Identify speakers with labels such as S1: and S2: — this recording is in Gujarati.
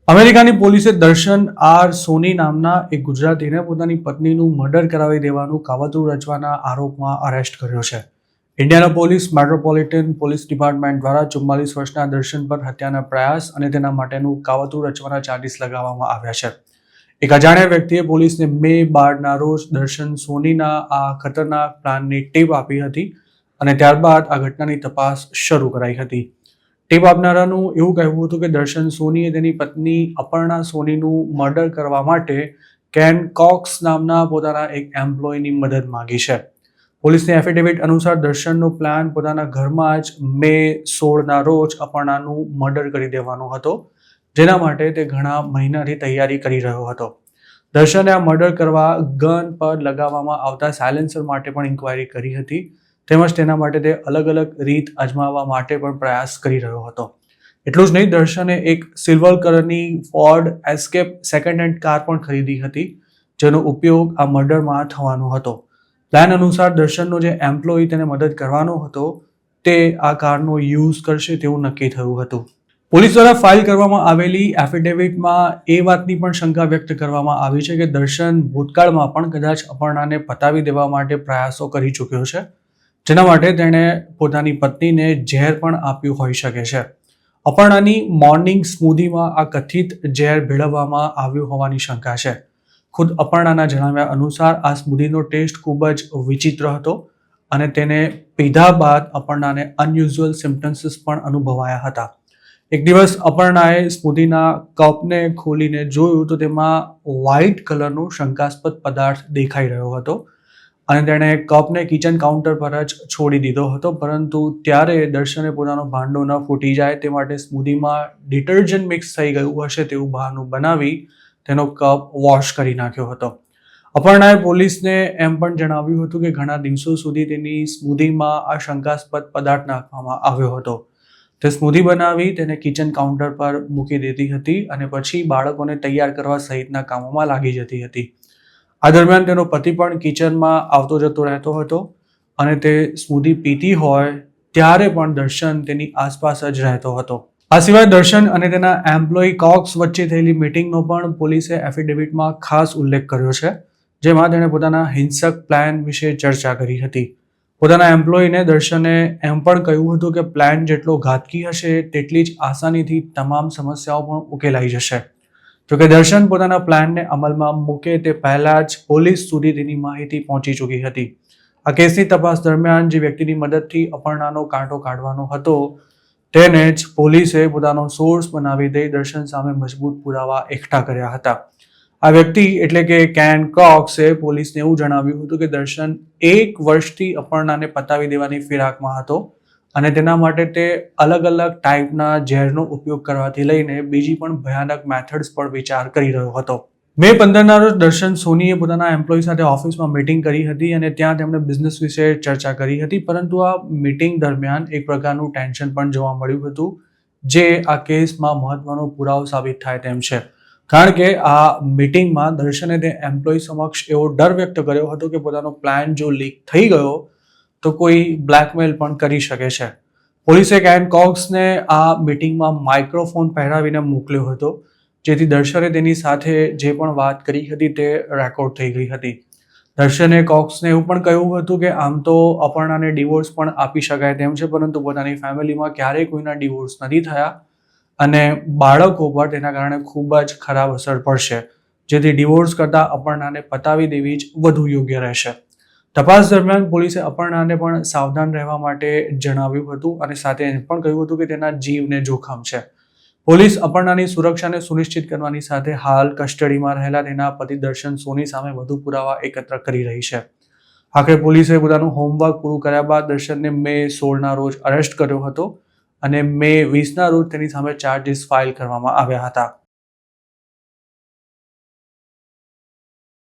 S1: અમેરિકાની પોલીસે દર્શન આર સોની નામના એક ગુજરાતીને પોતાની પત્નીનું મર્ડર કરાવી દેવાનું કાવતરું રચવાના આરોપમાં અરેસ્ટ કર્યો છે. ઇન્ડિયાના પોલીસ મેટ્રોપોલિટન પોલીસ ડિપાર્ટમેન્ટ દ્વારા 44 વર્ષના દર્શન પર હત્યાના પ્રયાસ અને તેના માટેનું કાવતરું રચવાના ચાર્જીસ લગાવવામાં આવ્યા છે. એક અજાણ્યા વ્યક્તિએ પોલીસને મે 12ના રોજ દર્શન સોનીના આ ખતરનાક પ્લાનની ટીપ આપી હતી અને ત્યારબાદ આ ઘટનાની તપાસ શરૂ કરાઈ હતી. ટીપ આપનારાનું એવું કહેવું હતું કે દર્શન સોનીએ તેની પત્ની અપર્ણા સોનીનું મર્ડર કરવા માટે કેન કોક્સ નામના પોતાના એક એમ્પ્લોયની મદદ માંગી છે. પોલીસની એફિડેવિટ અનુસાર દર્શનનો પ્લાન પોતાના ઘરમાં જ મે 16ના રોજ અપર્ણાનું મર્ડર કરી દેવાનો હતો, જેના માટે તે ઘણા મહિનાથી તૈયારી કરી રહ્યો હતો. દર્શને આ મર્ડર કરવા ગન પર લગાવવામાં આવતા સાયલેન્સર માટે પણ ઇન્ક્વાયરી કરી હતી, તેમજ તેના માટે તે અલગ અલગ રીત અજમાવવા માટે પણ પ્રયાસ કરી રહ્યો હતો. એટલું જ નહીં, દર્શને એક સિલ્વર કલરની Ford escape second hand car પણ ખરીદી હતી, જેનો ઉપયોગ આ મર્ડરમાં થવાનો હતો. પ્લાન અનુસાર દર્શનનો જે એમ્પ્લોય તેને મદદ કરવાનો હતો તે આ કારનો યુઝ કરશે તેવું નક્કી થયું હતું. પોલીસ દ્વારા ફાઇલ કરવામાં આવેલી એફિડેવિટમાં એ વાતની પણ શંકા વ્યક્ત કરવામાં આવી છે કે દર્શન ભૂતકાળમાં પણ કદાચ અપર્ણાને પતાવી દેવા માટે પ્રયાસો કરી ચૂક્યો છે, જેના માટે તેણે પોતાની પત્નીને ઝેર પણ આપ્યું હોઈ શકે છે. અપર્ણાની મોર્નિંગ સ્મૂધીમાં આ કથિત ઝેર ભેળવવામાં આવ્યું હોવાની શંકા છે. ખુદ અપર્ણાના જણાવ્યા અનુસાર આ સ્મૂધીનો ટેસ્ટ ખૂબ જ વિચિત્ર હતો અને તેને પીધા બાદ અપર્ણાને અનયુઝ્યુઅલ સિમ્પટમ્સ પણ અનુભવાયા હતા. એક દિવસ અપર્ણાએ સ્મૂધીના કપને ખોલીને જોયું તો તેમાં વ્હાઇટ કલરનો શંકાસ્પદ પદાર્થ દેખાઈ રહ્યો હતો અને તેણે કપને કિચન કાઉન્ટર પર જ છોડી દીધો હતો, પરંતુ ત્યારે દર્શને પોતાનો ભાંડો ન ફૂટી જાય તે માટે સ્મૂધીમાં ડિટર્જન્ટ મિક્સ થઈ ગયું હશે તેવું બહાનું બનાવી તેનો કપ વોશ કરી નાખ્યો હતો. અપર્ણાએ પોલીસને એમ પણ જણાવ્યું હતું કે ઘણા દિવસો સુધી તેની સ્મૂધીમાં આ શંકાસ્પદ પદાર્થ નાખવામાં આવ્યો હતો. તે સ્મૂધી બનાવી તેને કિચન કાઉન્ટર પર મૂકી દેતી હતી અને પછી બાળકોને તૈયાર કરવા સહિતના કામોમાં લાગી જતી હતી. આ દરમિયાન તેનો પતિ પણ કિચનમાં આવતો જતો રહેતો હતો અને તે સ્મૂધી પીતી હોય ત્યારે પણ દર્શન તેની આસપાસ જ રહેતો હતો. આ સિવાય દર્શન અને તેના એમ્પ્લોય કોક્સ વચ્ચે થયેલી મીટિંગનો પણ પોલીસે એફિડેવિટમાં ખાસ ઉલ્લેખ કર્યો છે, જેમાં તેણે પોતાના હિંસક પ્લાન વિશે ચર્ચા કરી હતી. પોતાના એમ્પ્લોયને દર્શને એમ પણ કહ્યું હતું કે પ્લાન જેટલો ઘાતકી હશે તેટલી જ આસાનીથી તમામ સમસ્યાઓ પણ ઉકેલાઈ જશે. જોકે દર્શન પોતાના પ્લાનને અમલમાં મૂકે તે પહેલા જ પોલીસ સુધી તેની માહિતી પહોંચી ચૂકી હતી. આ કેસની તપાસ દરમિયાન જે વ્યક્તિની મદદથી અપર્ણાનો કાંટો કાઢવાનો હતો તેને જ પોલીસે પોતાનો સોર્સ બનાવી દઈ દર્શન સામે મજબૂત પુરાવા એકઠા કર્યા હતા. આ વ્યક્તિ એટલે કે કેન કોક્સે પોલીસને એવું જણાવ્યું હતું કે દર્શન 1 વર્ષથી અપર્ણાને પતાવી દેવાની ફિરાકમાં હતો અને તેના માટે તે અલગ અલગ ટાઈપના ઝેરનો ઉપયોગ કરવાથી લઈને બીજી પણ ભયાનક મેથડ્સ પર વિચાર કરી રહ્યો હતો. મે 15ના રોજ દર્શન સોનીએ પોતાના એમ્પ્લોય સાથે ઓફિસમાં મીટિંગ કરી હતી અને ત્યાં તેમણે બિઝનેસ વિશે ચર્ચા કરી હતી, પરંતુ આ મીટિંગ દરમિયાન એક પ્રકારનું ટેન્શન પણ જોવા મળ્યું હતું, જે આ કેસમાં મહત્વનો પુરાવો સાબિત થાય તેમ છે. કારણ કે આ મીટિંગમાં દર્શને તે એમ્પ્લોય સમક્ષ એવો ડર વ્યક્ત કર્યો હતો કે પોતાનો પ્લાન જો લીક થઈ ગયો તો કોઈ બ્લેકમેલ પણ કરી શકે છે. પોલીસે કેન કોક્સને આ મીટિંગમાં માઇક્રોફોન પહેરાવીને મોકલ્યો હતો, જેથી દર્શને તેની સાથે જે પણ વાત કરી હતી તે રેકોર્ડ થઈ ગઈ હતી. દર્શને કોક્સને એવું પણ કહ્યું હતું કે આમ તો અપર્ણાને ડિવોર્સ પણ આપી શકાય તેમ છે, પરંતુ પોતાની ફેમિલીમાં ક્યારેય કોઈના ડિવોર્સ નથી થયા અને બાળકો પર તેના કારણે ખૂબ જ ખરાબ અસર પડશે, જેથી ડિવોર્સ કરતાં અપર્ણાને પતાવી દેવી જ વધુ યોગ્ય રહેશે. તપાસ દરમિયાન પોલીસે અપર્ણાને પણ સાવધાન રહેવા માટે જણાવ્યું હતું અને સાથે એમ પણ કહ્યું હતું કે તેના જીવને જોખમ છે. પોલીસ અપર્ણાની સુરક્ષાને સુનિશ્ચિત કરવાની સાથે હાલ કસ્ટડીમાં રહેલા તેના પતિ દર્શન સોની સામે વધુ પુરાવા એકત્ર કરી રહી છે. આખરે પોલીસે પોતાનું હોમવર્ક પૂરું કર્યા બાદ દર્શનને મે 16ના રોજ અરેસ્ટ કર્યો હતો અને મે 20ના રોજ તેની સામે ચાર્જીસ ફાઇલ કરવામાં આવ્યા હતા.